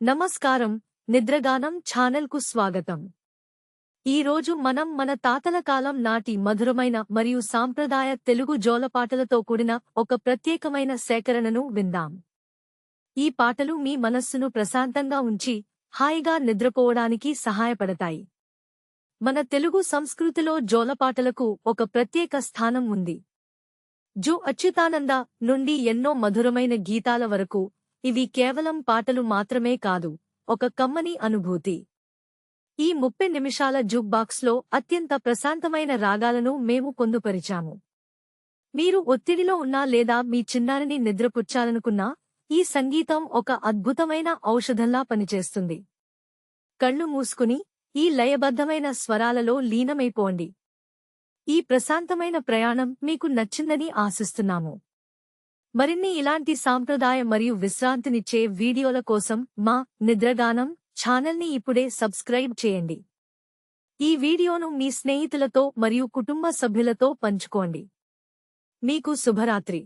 నమస్కారం, నిద్రగానం ఛానల్కు స్వాగతం. ఈరోజు మనం మన తాతల కాలం నాటి మధురమైన మరియు సాంప్రదాయ తెలుగు జోలపాటలతో కూడిన ఒక ప్రత్యేకమైన సేకరణను విందాం. ఈ పాటలు మీ మనస్సును ప్రశాంతంగా ఉంచి హాయిగా నిద్రపోవడానికి సహాయపడతాయి. మన తెలుగు సంస్కృతిలో జోలపాటలకు ఒక ప్రత్యేక స్థానం ఉంది. జో అచ్యుతానంద నుండి ఎన్నో మధురమైన గీతాల వరకు ఇవి కేవలం పాటలు మాత్రమే కాదు, ఒక కమ్మని అనుభూతి. ఈ 30 నిమిషాల జూక్ బాక్స్లో అత్యంత ప్రశాంతమైన రాగాలను మేము పొందుపరిచాము. మీరు ఒత్తిడిలో ఉన్నా లేదా మీ చిన్నారిని నిద్రపుచ్చాలనుకున్నా, ఈ సంగీతం ఒక అద్భుతమైన ఔషధంలా పనిచేస్తుంది. కళ్ళు మూసుకుని ఈ లయబద్ధమైన స్వరాలలో లీనమైపోండి. ఈ ప్రశాంతమైన ప్రయాణం మీకు నచ్చిందని ఆశిస్తున్నాము. మరిన్ని ఇలాంటి సాంప్రదాయ మరియు విశ్రాంతినిచ్చే వీడియోల కోసం మా నిద్రగానం ఛానల్ని ఇప్పుడే సబ్స్క్రైబ్ చేయండి. ఈ వీడియోను మీ స్నేహితులతో మరియు కుటుంబ సభ్యులతో పంచుకోండి. మీకు శుభరాత్రి.